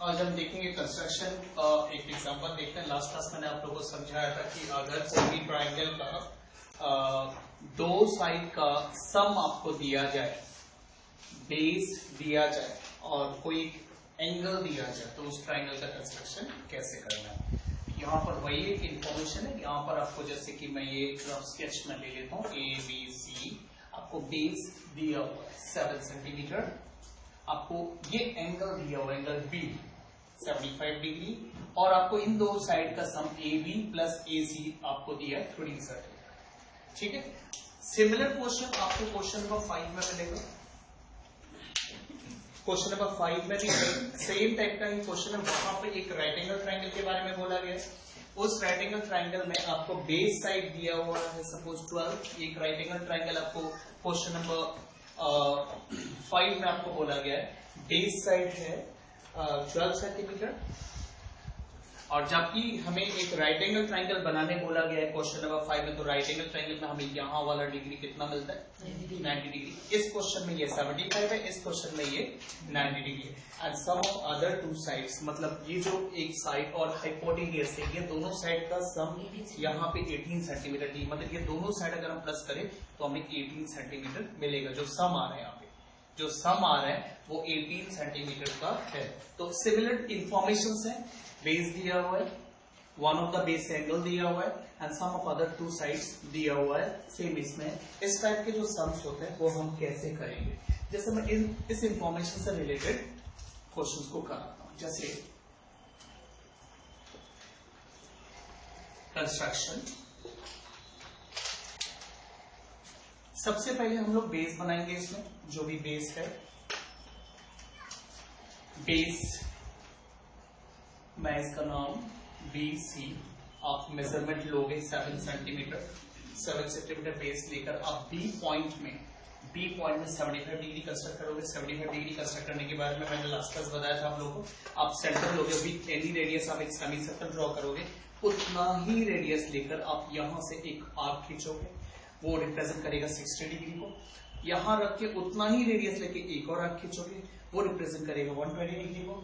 आज हम देखेंगे कंस्ट्रक्शन का एक एग्जांपल देखते हैं। लास्ट क्लास मैंने आप लोगों को समझाया था कि अगर कोई भी ट्राइंगल का दो साइड का सम आपको दिया जाए, बेस दिया जाए और कोई एंगल दिया जाए तो उस ट्राइंगल का कंस्ट्रक्शन कैसे करना है। यहाँ पर वही एक इंफॉर्मेशन है। यहाँ पर आपको जैसे कि मैं ये रफ स्केच में ले लेता हूँ ए बी सी, आपको बेस दिया हुआ है 7 सेंटीमीटर, आपको ये एंगल दिया हुआ एंगल बी 75 डिग्री और आपको इन दो साइड का सम ए बी प्लस ए सी आपको दिया है 30 सेंटीमीटर। ठीक है। सिमिलर क्वेश्चन आपको क्वेश्चन नंबर 5 में मिलेगा। क्वेश्चन नंबर 5 में भी सेम टाइप का ही क्वेश्चन है। वहां पे एक राइट एंगल ट्राइंगल के बारे में बोला गया है। उस राइट एंगल ट्राइंगल में आपको बेस साइड दिया हुआ है सपोज 12। एक राइट एंगल ट्राइंगल आपको क्वेश्चन नंबर 5 में आपको बोला गया है बेस साइड है 12 सेंटीमीटर और जबकि हमें एक राइट एंगल ट्राइंगल बनाने बोला गया है क्वेश्चन नंबर 5 में, तो राइट एंगल ट्राइंगल में हमें यहाँ वाला डिग्री कितना मिलता है 90 डिग्री। इस क्वेश्चन में ये 75 है, इस क्वेश्चन में ये 90 डिग्री है। And sum of other two sides, मतलब ये जो एक साइड और हाइपोटेनियस है, ये दोनों साइड का सम यहाँ पे 18 सेंटीमीटर डी, मतलब ये दोनों साइड अगर हम प्लस करें तो हमें 18 सेंटीमीटर मिलेगा। जो सम आ रहा है यहाँ पे, जो सम आ रहा है वो 18 सेंटीमीटर का है। तो सिमिलर इंफॉर्मेशन है, बेस दिया हुआ है, one of the base angle दिया हुआ है and sum of other two sides दिया हुआ है सेम। इसमें इस टाइप के जो सम्स होते हैं वो हम कैसे करेंगे, जैसे मैं इस इंफॉर्मेशन से रिलेटेड क्वेश्चंस को कराता हूं। जैसे कंस्ट्रक्शन, सबसे पहले हम लोग बेस बनाएंगे। इसमें जो भी बेस है, बेस मैं इसका नाम बी सी, आप मेजरमेंट लोगे 7 सेंटीमीटर बेस लेकर आप बी पॉइंट में 75 डिग्री कंस्ट्रक्ट करोगे। 75 डिग्री कंस्ट्रक्ट करने के बाद में मैंने लास्ट क्लास बताया था आप लोगों को, आप सेंटर लोगे, विथ एनी रेडियस आप एक सेमी सर्कल ड्रॉ करोगे, उतना ही रेडियस लेकर आप यहां से एक आर्क खींचोगे, वो रिप्रेजेंट करेगा 60 डिग्री को। यहां रख के उतना ही रेडियस लेके एक और आर्क खींचोगे, वो रिप्रेजेंट करेगा 120 डिग्री को।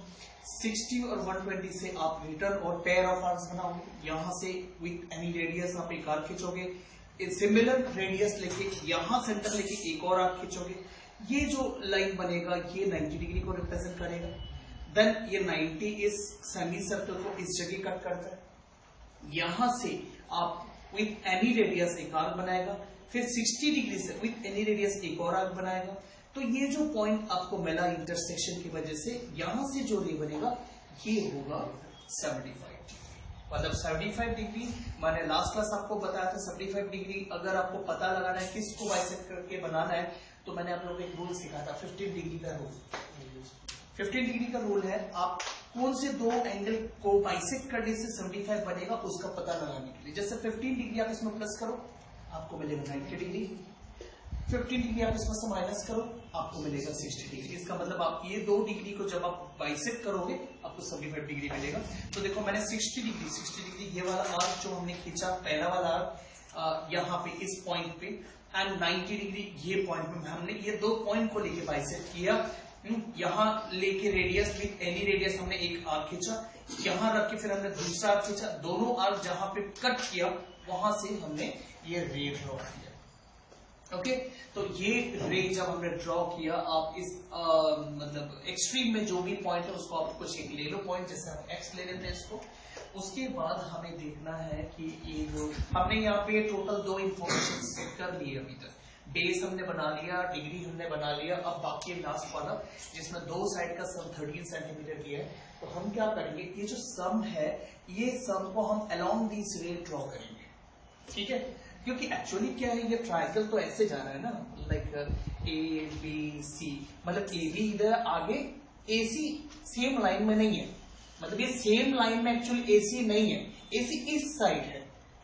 60 और 120 से आप रिटर्न और पेयर ऑफ आर्क्स बनाओगे। यहां से विथ एनी रेडियस आप एक आर्क खींचोगे, सिमिलर रेडियस लेके यहां सेंटर लेके एक और आर्क खींचोगे। ये जो लाइन बनेगा ये 90 डिग्री को रिप्रेजेंट करेगा। देन ये 90 इस सेमी सर्कल को इस जगह कट करता है। यहां से आप विथ एनी रेडियस एक आर्क बनाएगा, फिर 60 डिग्री से विथ एनी रेडियस एक और आर्क बनाएगा। तो ये जो पॉइंट आपको मिला इंटरसेक्शन की वजह से, यहां से जो रे बनेगा ये होगा 75 डिग्री। मतलब 75 डिग्री, मैंने लास्ट क्लास आपको बताया था 75 डिग्री अगर आपको पता लगाना है किसको बाइसेक्ट करके बनाना है, तो मैंने आप लोगों को एक रूल सिखाया था 15 डिग्री का रूल। 15 डिग्री का रूल है, आप कौन से दो एंगल को बाइसेक्ट करने से 75 बनेगा उसका पता लगाने के लिए। जैसे 15 डिग्री आप इसमें प्लस करो आपको मिलेगा 90 डिग्री, 15 डिग्री आप इसमें से माइनस करो आपको मिलेगा 60 डिग्री। इसका मतलब आप ये दो डिग्री को जब आप बाइसेक्ट करोगे आपको 75 डिग्री मिलेगा। तो देखो मैंने 60 डिग्री ये वाला आर्क जो हमने खींचा, पहला वाला आर्क यहाँ पे इस पॉइंट पे, एंड 90 डिग्री ये पॉइंट में हमने ये दो पॉइंट को लेके बाइसेक्ट किया। यहाँ लेके रेडियस विथ एनी रेडियस हमने एक आर्क खींचा, यहाँ रख के फिर हमने दूसरा आर्क खींचा, दोनों आर्क जहां पे कट किया वहां से हमने ये रे ड्रॉ किया। ओके तो ये रे जब हमने ड्रॉ किया, आप इस मतलब एक्सट्रीम में जो भी पॉइंट है उसको आप कुछ एक ले लो पॉइंट, जैसे हम एक्स ले लेते हैं इसको। उसके बाद हमें देखना है कि ये जो हमने यहाँ पे टोटल दो इंफॉर्मेशन सेट कर ली अभी तक, बेस हमने बना लिया, डिग्री हमने बना लिया। अब बाकी लास्ट वाला जिसमें दो साइड का सम 13 सेंटीमीटर दिया है, तो हम क्या करेंगे, ये जो सम है ये सम को हम अलोंग दिस रे ड्रॉ करेंगे। ठीक है, क्योंकि एक्चुअली क्या है, ये ट्रायंगल तो ऐसे जा रहा है ना, लाइक ए बी सी, मतलब ए बी इधर आगे, ए सी सेम लाइन में नहीं है, मतलब ये सेम लाइन में एक्चुअली ए सी नहीं है, ए सी इस साइड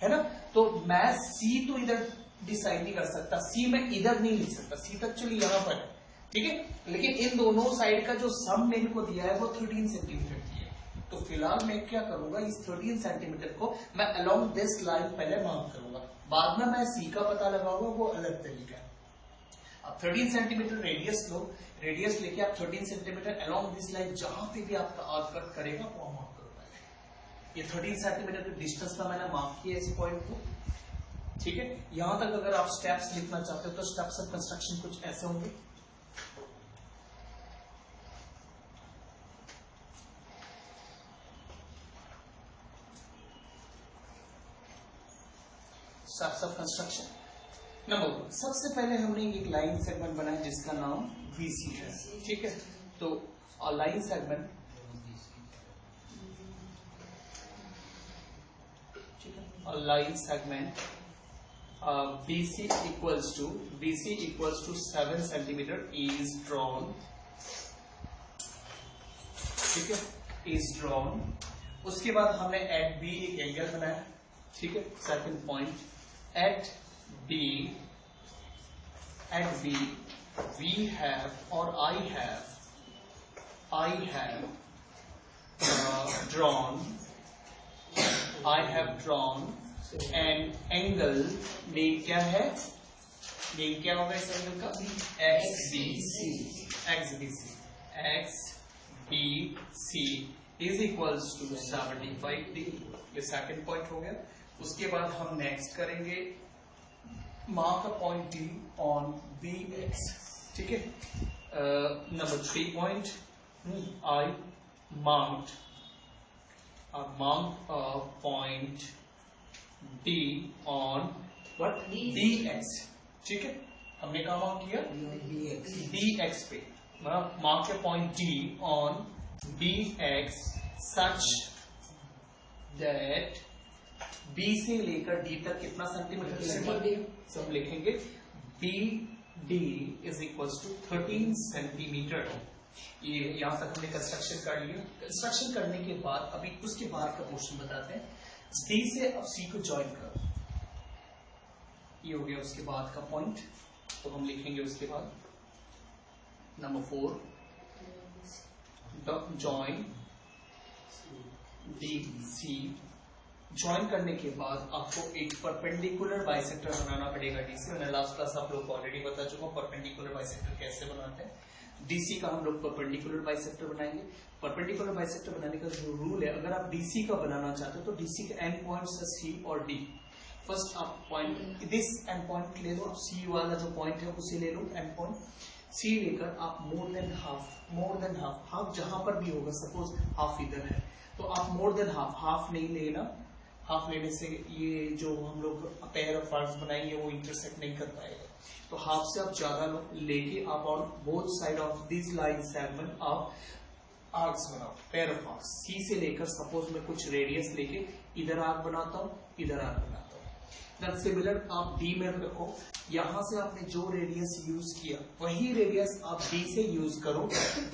है ना। तो मैं सी तो इधर डिसाइड नहीं कर सकता, सी मैं इधर नहीं लिख सकता, सी तो एक्चुअली यहां पर है। ठीक है, लेकिन इन दोनों साइड का जो सम मेरे को दिया है वो 13 सेंटीमीटर दिया है। तो फिलहाल मैं क्या करूंगा, इस 13 सेंटीमीटर को मैं अलोंग दिस लाइन पहले मार्क करूंगा, बाद में मैं सी का पता लगाऊंगा, वो अलग तरीका है। आप 13 सेंटीमीटर रेडियस लो, रेडियस लेके आप 13 सेंटीमीटर अलोंग दिस लाइन जहां पे भी आपका आर्क कट करेगा वो मार्क करो। ये 13 सेंटीमीटर के डिस्टेंस का मैंने मार्क किया इस पॉइंट को, ठीक है। यहां तक अगर आप स्टेप्स लिखना चाहते हो तो स्टेप्स ऑफ कंस्ट्रक्शन कुछ ऐसे होंगे। स्टेप्स ऑफ कंस्ट्रक्शन नंबर 1, सबसे पहले हमने एक लाइन सेगमेंट बनाया जिसका नाम VC है, ठीक है। तो line segment line segment BC equals to 7 centimeter is drawn, ठीक है, is drawn। उसके बाद हमने at B एक एंगल बनाया, ठीक है। Second point at B we have or I have drawn an angle, name क्या है, नेम क्या होगा इस एंगल का, XBC is equals to 75 degree. ये सेकंड पॉइंट हो गया। उसके बाद हम नेक्स्ट करेंगे mark a point D on BX, ठीक है। Number 3 point I marked a point D on what DX, ठीक है। हमने कहा मार्क किया DX पे, mark A point D on BX such that B से लेकर D तक कितना सेंटीमीटर, सब लिखेंगे BD is equals to 13 centimetre. ये यहां तक हमने कंस्ट्रक्शन कर लिया। कंस्ट्रक्शन करने के बाद अभी उसके बाद का पोर्शन बताते हैं। D से अब C को ज्वाइन करो, ये हो गया उसके बाद का पॉइंट। तो हम लिखेंगे उसके बाद नंबर 4 जॉइन DC। ज्वाइन करने के बाद आपको एक परपेंडिकुलर बाइसेक्टर बनाना पड़ेगा D से। मैंने लास्ट क्लास आप लोग को ऑलरेडी बता चुका हूं परपेंडिकुलर बाइसेक्टर कैसे बनाते हैं। DC का हम लोग परपेंडिकुलर बाइसेक्टर बनाएंगे। परपेंडिकुलर बाइसेक्टर बनाने का जो रूल है, अगर आप DC का बनाना चाहते हो तो DC के एंड पॉइंट्स है C और D। फर्स्ट आप पॉइंट दिस एंड पॉइंट ले लो, आप C वाला जो पॉइंट है उसे ले लो एंड पॉइंट। C लेकर आप मोर देन हाफ जहां पर भी होगा, सपोज हाफ इधर है तो आप मोर देन हाफ नहीं लेना। हाफ लेने से ये जो हम लोग पेयर ऑफ आर्क्स बनाएंगे वो इंटरसेक्ट नहीं कर पाएगा। तो हाफ से आप ज्यादा लेके आप और both side of this line segment आप आर्क्स बनाओ, पेयर ऑफ आर्क्स। C से लेकर सपोज मैं कुछ रेडियस लेके इधर आर्क बनाता हूँ, इधर आर्क बनाता हूँ। सिमिलर आप D में रखो, यहां से आपने जो रेडियस यूज किया वही रेडियस आप D से यूज करो।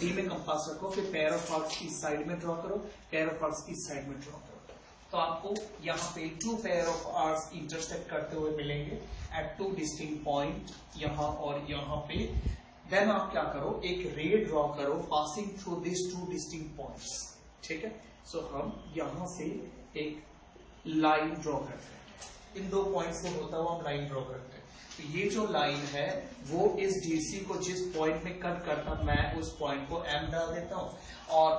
D में कंपास रखो, फिर पेयर ऑफ आर्क्स इस साइड में ड्रॉ करो, पेयर ऑफ आर्क्स इस साइड में ड्रॉ करो। तो आपको यहाँ पे 2 पेयर ऑफ आर्क्स इंटरसेक्ट करते हुए मिलेंगे एट 2 डिस्टिंक्ट पॉइंट, यहाँ और यहाँ पे। देन आप क्या करो, एक रे ड्रॉ करो passing through this 2 distinct points, ठीक है। सो हम यहाँ से एक लाइन ड्रॉ करते हैं, इन 2 पॉइंट से होता हुआ हम लाइन ड्रॉ करते हैं। तो ये जो लाइन है वो इस DC को जिस पॉइंट में कट करता, मैं उस पॉइंट को M डाल देता हूँ, और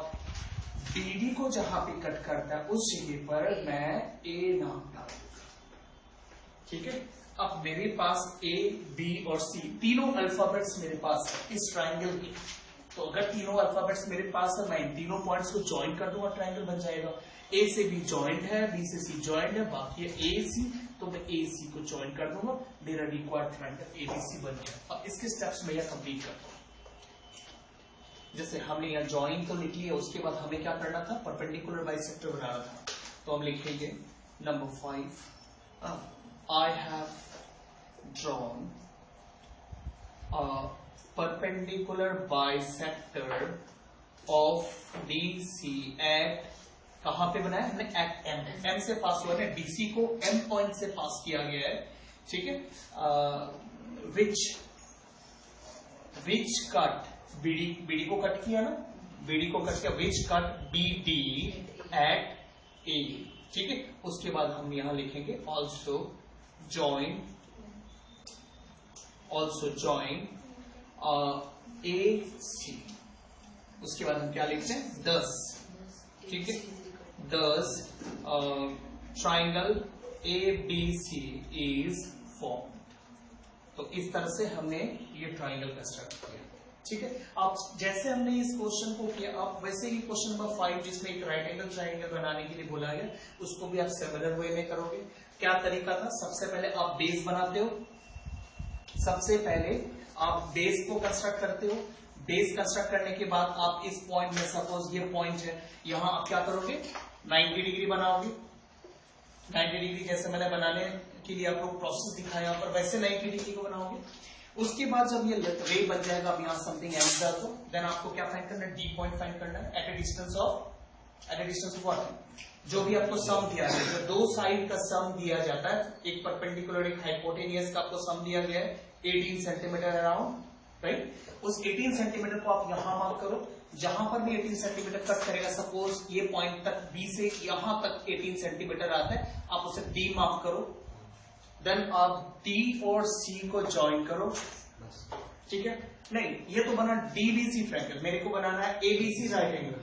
BD को जहां पे कट करता है उस जगह पर मैं A नाम डाल दूंगा, ठीक है। अब मेरे पास A, B और C तीनों अल्फाबेट्स मेरे पास है इस ट्राइंगल के। तो अगर तीनों अल्फाबेट्स मेरे पास है, मैं इन तीनों पॉइंट्स को ज्वाइन कर दूंगा, ट्राइंगल बन जाएगा। A से B ज्वाइंट है, B से C ज्वाइंट है, बाकी है AC, तो मैं AC को ज्वाइन कर दूंगा, मेरा रिक्वायर्ड ट्राइंगल ABC बन गया। अब इसके स्टेप्स मैं यह कंप्लीट करता हूं। जैसे हमने यहाँ ज्वाइन तो लिख लिया, उसके बाद हमें क्या करना था, परपेंडिकुलर बाइसेक्टर बनाना था। तो हम लिखेंगे number 5 I have drawn a perpendicular bisector of DC at, कहां पे बनाया हमने, एट M से पास हुआ है, DC को M पॉइंट से पास किया गया है, ठीक है। which cut BD को कट किया ना, BD को कट किया, which cut BD at A, ठीक है। उसके बाद हम यहां लिखेंगे also join AC, उसके बाद हम क्या लिखते हैं 10, ठीक है 10 ट्राइंगल ABC इज फॉर्म। तो इस तरह से हमने ये ट्राइंगल कंस्ट्रक्ट किया, ठीक है। अब जैसे हमने इस क्वेश्चन को किया, आप वैसे ही क्वेश्चन नंबर 5 जिसमें एक राइट एंगल ट्राइंगल बनाने के लिए बोला गया, उसको भी आप सिमिलर वे में करोगे। क्या तरीका था, सबसे पहले आप बेस बनाते हो, सबसे पहले आप बेस को कंस्ट्रक्ट करते हो। बेस कंस्ट्रक्ट करने के बाद आप इस पॉइंट में, सपोज ये पॉइंट है, यहां आप क्या करोगे 90 डिग्री बनाओगे। 90 डिग्री जैसे मैंने बनाने के लिए आपको प्रोसेस दिखाया यहाँ पर, वैसे 90 डिग्री को बनाओगे। उसके बाद जब ये रे बन जाएगा, अब यहाँ समथिंग एंड जा, तो देन आपको क्या फाइंड करना है, डी पॉइंट फाइंड करना है at a distance of what, जो भी आपको सम दिया है, जो दो साइड का सम दिया जाता है, एक परपेंडिकुलर एक हाइपोटेनियस का आपको सम दिया गया है 18 सेंटीमीटर अराउंड, राइट। उस 18 सेंटीमीटर को आप यहां मार्क करो, जहां पर भी 18 सेंटीमीटर कट करेगा, सपोज ये पॉइंट तक बी से यहां तक 18 सेंटीमीटर आता है, आप उसे डी मार्क करो। देन आप डी और सी को ज्वाइन करो, ठीक है। नहीं, ये तो बना डीबीसी ट्रायंगल, मेरे को बनाना है एबीसी राइट एंगल,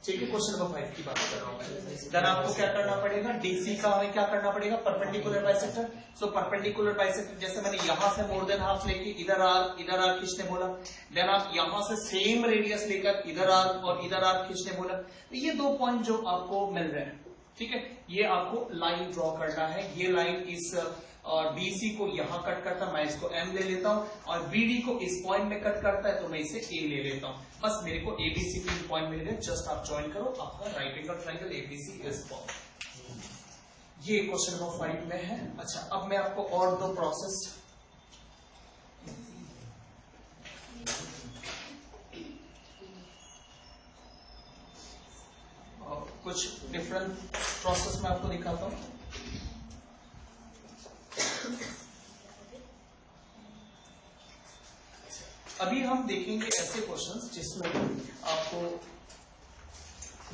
ठीक है। क्वेश्चन नंबर 5 की बात कर रहा हूं मैं। देन आपको क्या करना पड़ेगा, डीसी का हमें क्या करना पड़ेगा, perpendicular bisector. So perpendicular bisector, जैसे मैंने यहां से मोर देन हाफ लेके इधर आर खींचने बोला, देन आप यहां से सेम रेडियस लेकर इधर आर और इधर आर खींचने बोला, तो ये दो पॉइंट जो आपको मिल रहे हैं, ठीक है, ये आपको लाइन ड्रॉ करना है। ये लाइन इस BC को यहां कट करता है, मैं इसको M ले लेता हूं, और BD को इस पॉइंट में कट करता है, तो मैं इसे A ले लेता हूं। बस मेरे को ABC के पॉइंट मिल गए, जस्ट आप ज्वाइन करो, आपका right angle triangle ABC is form. ये क्वेश्चन नंबर 5 में है। अच्छा, अब मैं आपको और दो प्रोसेस कुछ डिफरेंट प्रोसेस में आपको दिखाता हूं। अभी हम देखेंगे ऐसे क्वेश्चंस जिसमें आपको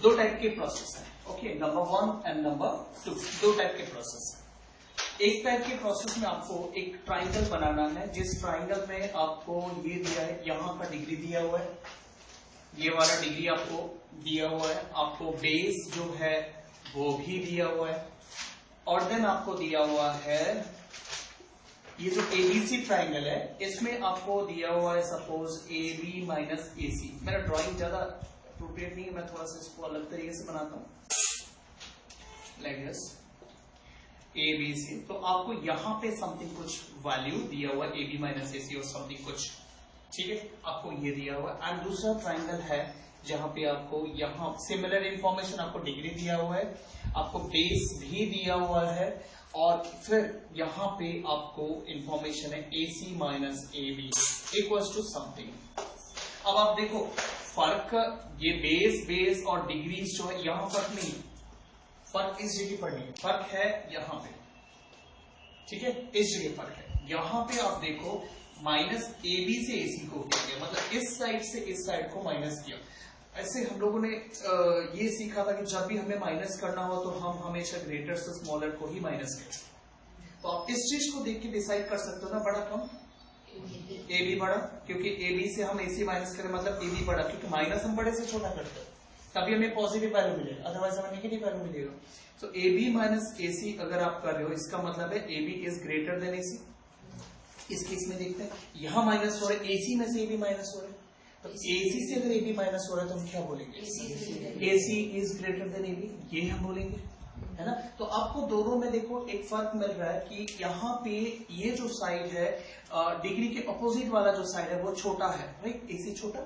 दो टाइप के प्रोसेस हैं, ओके, नंबर 1 एंड नंबर 2, दो टाइप के प्रोसेस हैं। एक टाइप के प्रोसेस में आपको एक ट्राइंगल बनाना है, जिस ट्राइंगल में आपको ये दिया है, यहां का डिग्री दिया हुआ है, ये वाला डिग्री आपको दिया हुआ है, आपको बेस जो है वो भी दिया हुआ है, और देन आपको दिया हुआ है ये जो ABC ट्राइंगल है, इसमें आपको दिया हुआ है सपोज AB माइनस AC। मेरा ड्राइंग ज्यादा अप्रोप्रिएट नहीं है, मैं थोड़ा सा इसको अलग तरीके से बनाता हूं, लाइक दिस ABC। तो आपको यहां पे समथिंग कुछ वैल्यू दिया हुआ है AB माइनस AC और समथिंग कुछ, ठीक है, आपको ये दिया हुआ है। एंड दूसरा ट्राइंगल है जहां पे आपको यहां सिमिलर इंफॉर्मेशन, आपको डिग्री दिया हुआ है, आपको बेस भी दिया हुआ है, और फिर यहां पे आपको इंफॉर्मेशन है AC minus AB equals to something. अब आप देखो फर्क, ये बेस और डिग्री जो है यहां फर्क नहीं, फर्क इस जगह पर नहीं, फर्क है यहां पे, ठीक है, इस जगह फर्क है। यहां पे आप देखो माइनस AB से AC को किया, मतलब इस साइड से इस साइड को माइनस किया। ऐसे हम लोगों ने ये सीखा था कि जब भी हमें माइनस करना हो तो हम हमेशा ग्रेटर से स्मॉलर को ही माइनस करें। तो आप इस चीज को देख के डिसाइड कर सकते हो ना, बड़ा कम AB बड़ा, क्योंकि AB से हम AC माइनस करें मतलब AB बड़ा, क्योंकि माइनस हम बड़े से छोटा करते हैं, तभी हमें पॉजिटिव वैल्यू मिलेगा, अदरवाइज हमें नेगेटिव वैल्यू मिलेगा। तो AB माइनस AC अगर आप कर रहे हो, इसका मतलब है AB is greater than AC। इस केस में देखते हैं, यहां माइनस हो रहा है, AC में से AB माइनस हो रहा है, तो AC से अगर AB माइनस हो रहा है तो हम क्या बोलेंगे, AC is greater than AB, ये हम बोलेंगे, है ना। तो आपको दोनों में देखो एक फर्क मिल रहा है कि यहाँ पे ये जो साइड है, डिग्री के अपोजिट वाला जो साइड है वो छोटा है, राइट, AC छोटा,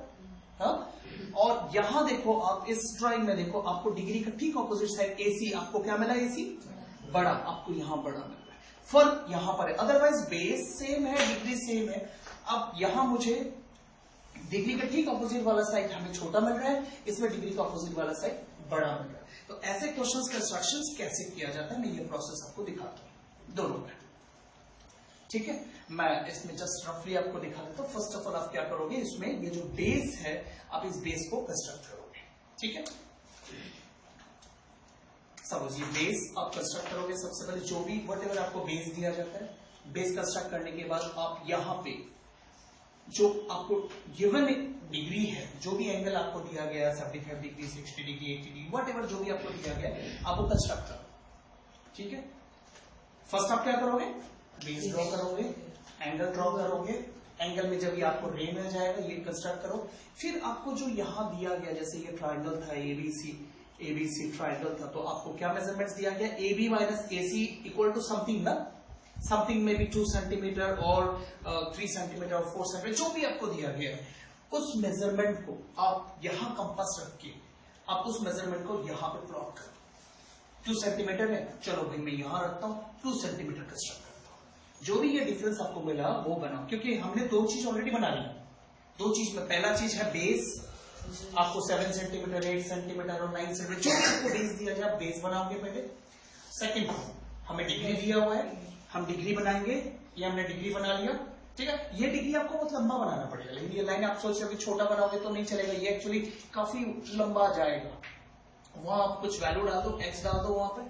हाँ। और यहाँ देखो आप इस ड्राइंग में देखो, आपको डिग्री का ठीक अपोजिट साइड AC, आपको क्या मिला, AC बड़ा, आपको यहाँ बड़ा मिल रहा है, फर्क यहाँ पर है। अदरवाइज बेस सेम है, डिग्री सेम है। अब यहाँ मुझे डिग्री का ठीक अपोजिट वाला साइड हमें छोटा मिल रहा है, इसमें डिग्री का अपोजिट वाला साइड बड़ा मिल रहा है। तो ऐसे क्वेश्चंस कंस्ट्रक्शंस कैसे किया जाता है, मैं ये प्रोसेस आपको दिखाता हूं दोनों में, ठीक है। मैं इसमें जस्ट रफली आपको दिखा देता हूं। फर्स्ट ऑफ ऑल आप क्या करोगे, इसमें ये जो बेस है, आप इस बेस को कंस्ट्रक्ट करोगे, ठीक है। सपोज ये बेस आप कंस्ट्रक्ट करोगे, सबसे पहले जो भी व्हाटएवर आपको बेस दिया जाता है, बेस कंस्ट्रक्ट करने के बाद आप यहां पे जो आपको गिवन डिग्री है, जो भी एंगल आपको दिया गया 75 degree 60 degree 80 degree what ever जो भी आपको दिया गया आप वो कंस्ट्रक्ट करो, ठीक है। फर्स्ट आप क्या करोगे, बेस ड्रॉ करोगे, एंगल ड्रॉ करोगे, एंगल में जब ये आपको रे मिल जाएगा ये कंस्ट्रक्ट करो। फिर आपको जो यहां दिया गया, जैसे ये ट्राइंगल था एबीसी ट्राइंगल था, तो आपको क्या मेजरमेंट्स दिया गया, AB minus AC equal to something ना, समथिंग में भी 2 सेंटीमीटर और 3 सेंटीमीटर और 4 सेंटीमीटर जो भी आपको दिया गया है, उस मेजरमेंट को आप यहां कंपास रख के आप उस मेजरमेंट को यहां पे प्लॉट करो। 2 सेंटीमीटर है, चलो भाई मैं यहां रखता हूं, 2 सेंटीमीटर कंस्ट्रक्ट करता हूं। जो भी ये डिफरेंस आपको मिला वो बनाओ, क्योंकि हमने 2 चीज ऑलरेडी बना ली। 2 चीज में पहला चीज है बेस, आपको 7 सेंटीमीटर 8 सेंटीमीटर और 9 सेंटीमीटर जो आपको बेस दिया जाए बेस बनाओगे पहले। सेकंड हमें डिग्री दिया हुआ है, हम डिग्री बनाएंगे, ये हमने डिग्री बना लिया, ठीक है। ये डिग्री आपको बहुत लंबा बनाना पड़ेगा, लेकिन ये लाइन आप सोच रहे हो छोटा बनाओगे तो नहीं चलेगा, ये एक्चुअली काफी लंबा जाएगा। वहां आप कुछ वैल्यू डाल दो, x डाल दो वहां पे,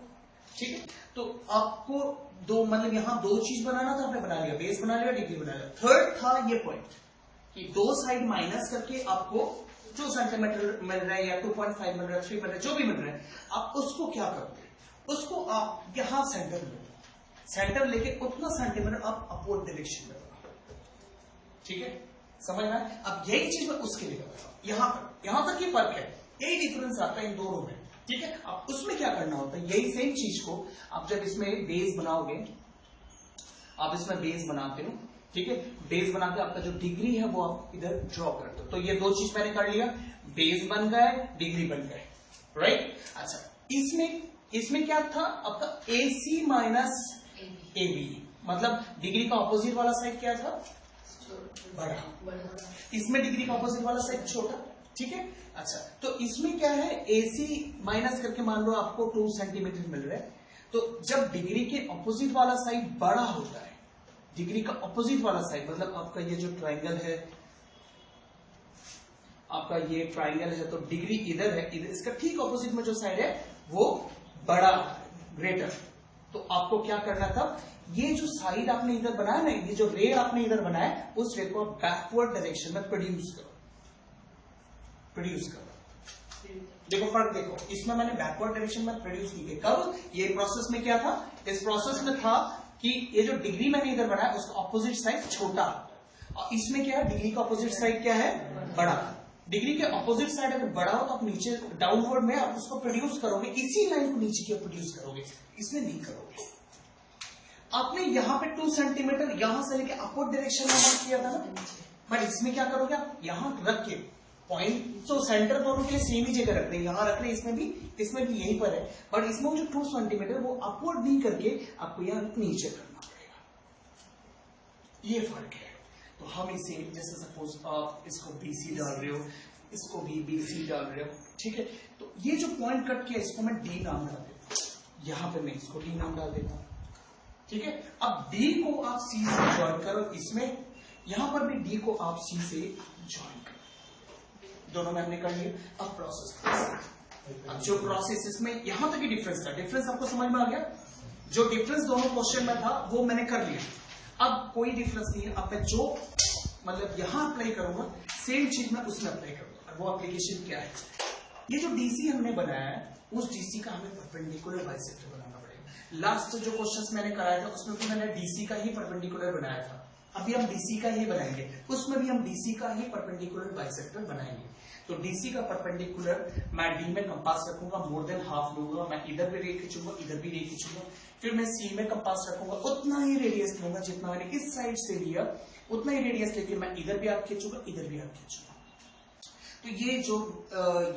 ठीक है। तो आपको दो, मतलब यहां 2 चीज बनाना था, आपने बना लिया, बेस बना लिया, डिग्री बना लिया। थर्ड था ये पॉइंट कि 2 साइड माइनस करके आपको 2 सेंटीमीटर मिल रहा है या 2.5 मिल रहा है, 3 मिल रहा है, जो भी मिल रहा है, आप उसको क्या करोगे, उसको आप यहां सेंटर लो, सेंटर लेके उतना सेंटीमीटर आप अपवर्ड डायरेक्शन में बनाओ, ठीक है, समझ में। अब यही चीज मैं उसके लिए कर रहा हूं, यहां तक ये फर्क है, यही डिफरेंस आता है इन दोनों में, ठीक है। अब उसमें क्या करना होता है, यही सेम चीज को आप जब इसमें बेस बनाओगे, आप इसमें बेस बनाते हो, ठीक है, बेस बनाते आपका जो डिग्री है वो आप इधर ड्रॉ करते हो। तो ये 2 चीज मैंने कर लिया, बेस बन गए, डिग्री बन गए, राइट। अच्छा, इसमें क्या था आपका AC माइनस AB, मतलब डिग्री का ऑपोजिट वाला साइड क्या था, बड़ा, इसमें डिग्री का ऑपोजिट वाला साइड छोटा, ठीक है। अच्छा, तो इसमें क्या है, AC माइनस करके मान लो आपको 2 सेंटीमीटर मिल रहा है, तो जब डिग्री के ऑपोजिट वाला साइड बड़ा होता है, डिग्री का ऑपोजिट वाला साइड मतलब आपका ये जो ट्राइंगल है, आपका ये ट्राइंगल है, तो डिग्री इधर है, इधर इसका ठीक ऑपोजिट में जो साइड है वो बड़ा ग्रेटर। तो आपको क्या करना था, ये जो साइड आपने इधर बनाया ना, ये जो रे आपने इधर बनाया, उस रे को आप बैकवर्ड डायरेक्शन में प्रोड्यूस करो। देखो फर्क देखो, इसमें मैंने बैकवर्ड डायरेक्शन में प्रोड्यूस की, कब, ये प्रोसेस में क्या था, इस प्रोसेस में था कि ये जो डिग्री मैंने इधर बनाया उसका ऑपोजिट साइड छोटा, और इसमें क्या है, डिग्री का ऑपोजिट साइड क्या है, बड़ा। डिग्री के ऑपोजिट साइड अगर बड़ा हो तो आप नीचे डाउनवर्ड में आप उसको प्रोड्यूस करोगे, इसी लाइन को नीचे की प्रोड्यूस करोगे, इसमें नहीं करोगे। आपने यहाँ पे 2 सेंटीमीटर यहां से लेके अपवर्ड डायरेक्शन में मार्क किया था ना, बट इसमें क्या करोगे आप, यहां रख के पॉइंट, तो सेंटर दोनों के सेम ही जगह रख रहे हैं, यहां रख रहे हैं, इसमें भी यहीं पर है, बट इसमें जो 2 सेंटीमीटर वो अपवर्ड नहीं करके आपको यहां नीचे करना पड़ेगा, ये फर्क है। तो हम इसे, जैसे सपोज आप इसको BC डाल रहे हो, इसको भी BC डाल रहे हो, ठीक है, तो ये जो पॉइंट कट किया इसको मैं D नाम डाल देता हूं, यहां पे मैं इसको D नाम डाल देता हूं, ठीक है। अब D को आप C से ज्वाइन करो, इसमें यहां पर भी D को आप C से ज्वाइन करो, दोनों में हमने कर लिया। अब प्रोसेस, अब जो प्रोसेस इसमें यहां तक ही डिफरेंस था, डिफरेंस आपको समझ में आ गया, जो डिफरेंस दोनों क्वेश्चन में था वो मैंने कर लिया, अब कोई डिफरेंस नहीं है। अब मैं जो मतलब यहां अप्लाई करूंगा सेम चीज मैं उसमें अप्लाई करूंगा, वो एप्लीकेशन क्या है, ये जो DC हमने बनाया है उस DC का हमें परपेंडिकुलर बाइसेक्टर बनाना पड़ेगा। लास्ट जो क्वेश्चंस मैंने कराया था उसमें तो मैंने DC का ही परपेंडिकुलर बनाया था, अभी हम DC का ही बनाएंगे, उसमें भी हम DC का ही परपेंडिकुलर बाइसेक्टर बनाएंगे। तो DC का परपेंडिकुलर मैं D में कंपास रखूंगा, मोर देन हाफ लूंगा, मैं इधर भी रे खींचूंगा, इधर भी रे खींचूंगा, फिर मैं C में कंपास रखूंगा, उतना ही रेडियस लूंगा जितना मैंने इस साइड से लिया, उतना ही रेडियस लेके मैं इधर भी आप खींचूंगा, इधर भी आप खींचूंगा। तो ये जो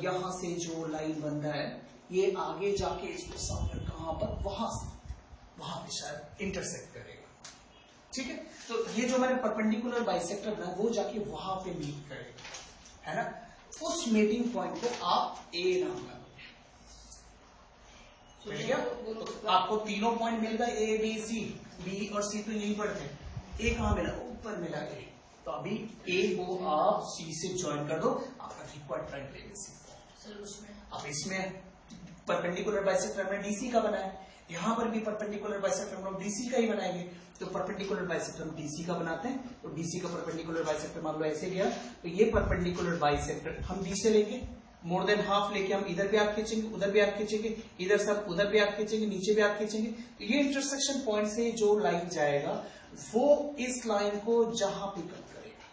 यहां से जो लाइन बन रहा है, ये आगे जाके इसको सामने कहां पर, वहां पे शायद इंटरसेक्ट करेगा, ठीक है। तो ये जो मैंने परपेंडिकुलर बाइसेक्टर बनाया वो जाके वहां पे मीट करेगा, है ना। उस मीटिंग पॉइंट को आप A नाम दोगे, मिल गया। तो आपको तीनों पॉइंट मिल गए, A B C, B और C तो यहीं पर थे, A कहां मिला, ऊपर मिला A, तो अभी A को आप C से ज्वाइन कर दो, आपका रिक्वायर्ड ट्रायंगल ABC। अब इसमें परपेंडिकुलर बाइसेक्टर में DC का बना है, यहाँ पर भी परपेंडिकुलर बाइसेक्टर हम लोग डीसी का ही बनाएंगे। तो परपेंडिकुलर बाइसेक्टर हम डीसी का बनाते हैं, तो डीसी का परपेंडिकुलर बाइसेक्टर मान लो ऐसे गया, तो ये परपेंडिकुलर बाइसेक्टर हम डी से लेंगे, मोर देन हाफ लेके हम इधर भी आप खींचेंगे, उधर भी आप खींचेंगे, इधर सब उधर भी आप खींचेंगे, नीचे भी आप खींचेंगे। तो ये इंटरसेक्शन पॉइंट से जो लाइन जाएगा वो इस लाइन को जहां पे कट करेगा,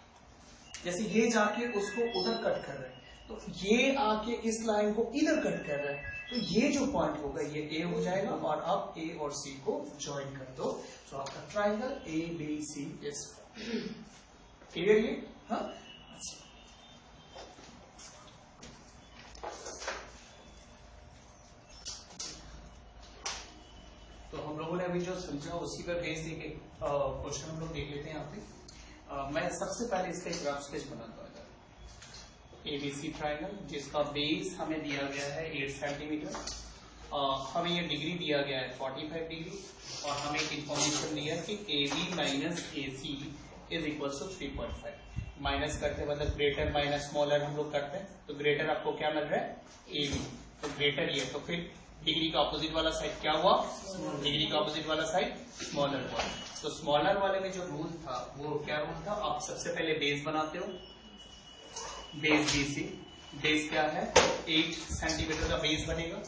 जैसे ये जाके उसको उधर कट कर रहा है, तो ये आके इस लाइन को इधर कट कर रहा है, तो ये जो पॉइंट होगा ये ए हो जाएगा, और अब ए और सी को ज्वाइन कर दो, तो आपका triangle A B C is clear. ये हाँ, तो हम लोगों ने अभी जो समझा उसी पर बेस देके क्वेश्चन हम लोग देख लेते हैं यहाँ पे। मैं सबसे पहले इसका एक रफ स्केच बनाता हूँ। एबीसी ट्राइंगल जिसका बेस हमें दिया गया है 8 सेंटीमीटर, हमें ये डिग्री दिया गया है 45 डिग्री, और हमें एक इंफॉर्मेशन दिया कि AB minus AC is equal to 3.5। Minus करते मतलब ग्रेटर माइनस स्मॉलर हम लोग करते हैं, तो ग्रेटर आपको क्या मिल रहा है AB, तो ग्रेटर ये, तो फिर डिग्री का ऑपोजिट वाला साइड क्या हुआ, डिग्री का ऑपोजिट वाला साइड स्मॉलर हुआ। तो स्मॉलर वाले में जो रूल था वो क्या रूल था, आप सबसे पहले बेस बनाते हो, बेस BC, बेस क्या है 8 सेंटीमीटर का बेस बनेगा,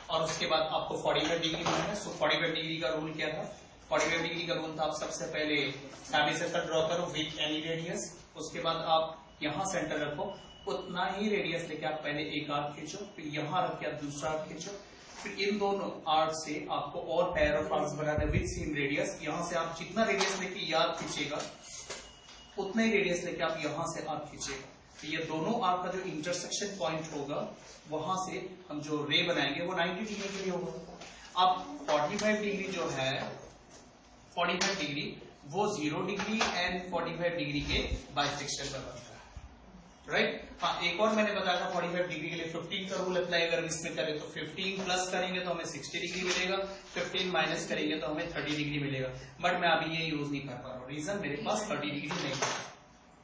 और उसके बाद आपको 45 डिग्री बनाना है। सो 45 डिग्री का रूल क्या था, 45 डिग्री का रूल था आप सबसे पहले सेमी सर्कल ड्रॉ करो विथ एनी रेडियस, उसके बाद आप यहाँ सेंटर रखो, उतना ही रेडियस लेके आप पहले एक आर्क खींचो, फिर यहाँ रख के आप दूसरा आर्क खींचो, फिर इन दोनों आर्क से आपको और पेयर ऑफ आर्क्स बनाने विथ सेम रेडियस। यहाँ से आप जितना रेडियस लेके ये आर्क खींचेगा उतना ही रेडियस लेके आप यहाँ से आर्क खींचेगा, तो ये दोनों आर्क का जो इंटरसेक्शन पॉइंट होगा वहां से हम जो रे बनाएंगे वो 90 डिग्री के लिए होगा। अब 45 डिग्री जो है 45 डिग्री वो 0 डिग्री एंड 45 डिग्री के बाइसेक्शन पर बनता है, राइट। हाँ, एक और मैंने बताया था 45 डिग्री के लिए 15 का रूल अप्लाई अगर इसमें करें तो 15 प्लस करेंगे तो हमें 60 डिग्री मिलेगा, 15 माइनस करेंगे तो हमें 30 डिग्री मिलेगा, बट मैं अभी ये यूज नहीं कर पा रहा हूँ, रीजन मेरे पास 30 डिग्री नहीं है,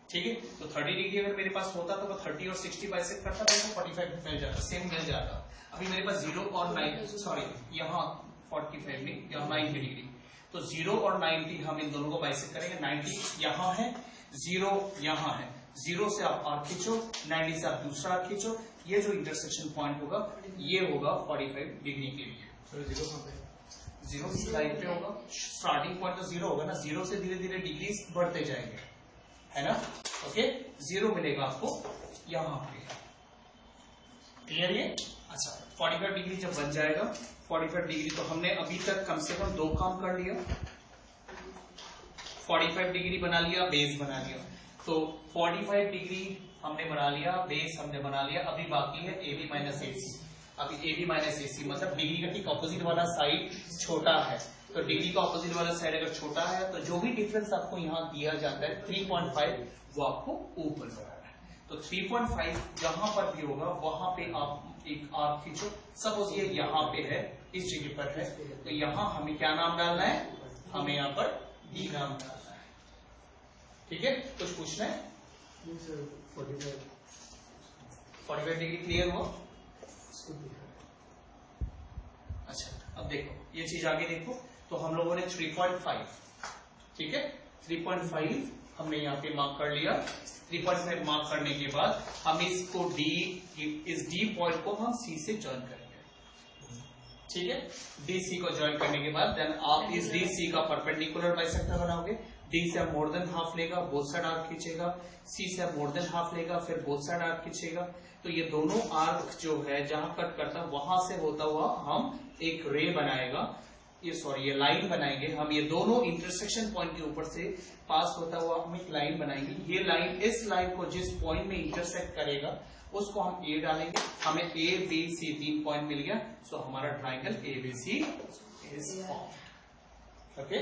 ठीक है। तो 30 डिग्री अगर मेरे पास होता तो मैं 30 और 60 बाइसेक्ट करता तो 45 में फैल जाता, सेम मिल जाता। अभी मेरे पास 0 और 9, सॉरी यहाँ 45 में यहाँ 90 डिग्री, तो 0 और 90 हम इन दोनों को बाइसेक्ट करेंगे। 90 यहाँ है, 0 यहाँ है, 0 से आप आर्क खींचो, 90 से आप दूसरा आर्क खींचो, ये जो इंटरसेक्शन पॉइंट होगा ये होगा 45 डिग्री के लिए। 0 इस लाइन पे होगा, स्टार्टिंग पॉइंट तो 0 होगा ना, 0 से धीरे धीरे डिग्री बढ़ते जाएंगे, है ना। ओके, 0 मिलेगा आपको यहाँ पे, क्लियर ये। अच्छा, 45 डिग्री जब बन जाएगा, 45 डिग्री तो हमने अभी तक कम से कम 2 काम कर लिया, 45 डिग्री बना लिया, बेस बना लिया, तो 45 डिग्री हमने बना लिया, बेस हमने बना लिया, अभी बाकी है AB माइनस AC। अभी AB माइनस AC मतलब डिग्री का ठीक ऑपोजिट वाला साइड छोटा है, तो डिग्री का ऑपोजिट वाला साइड अगर छोटा है तो जो भी डिफरेंस आपको यहाँ दिया जाता है 3.5 वो आपको ऊपर बनाना है। तो 3.5 जहां पर भी होगा वहां पे आप एक आर्क खींचो, सपोज ये यहाँ पे है, इस जगह पर है, तो यहाँ हमें क्या नाम डालना है, हमें यहाँ पर D नाम डालना है, ठीक है। कुछ पूछना है? 45 डिग्री क्लियर हुआ? अच्छा, अब देखो ये चीज आगे देखो, तो हम लोगों ने 3.5, ठीक है, 3.5 हमने यहाँ पे मार्क कर लिया। 3.5 मार्क करने के बाद हम इसको इस D पॉइंट को हम C से ज्वाइन करेंगे, ठीक है। DC को ज्वाइन करने के बाद देन आप इस DC का परपेंडिकुलर बाइसेक्टर बनाओगे। D से आप मोर देन हाफ लेगा, बोथ साइड आर्क खींचेगा, C से आप मोर देन हाफ लेगा, फिर बोथ साइड आर्क खींचेगा। तो ये दोनों आर्क जो है जहां कट करता है वहां से होता हुआ हम एक रे बनाएगा, ये लाइन बनाएंगे हम, ये दोनों इंटरसेक्शन पॉइंट के ऊपर से पास होता हुआ हम एक लाइन बनाएंगे। ये लाइन इस लाइन को जिस पॉइंट में इंटरसेक्ट करेगा उसको हम A डालेंगे, हमें A B C 3 पॉइंट मिल गया, सो हमारा triangle ABC is formed, okay.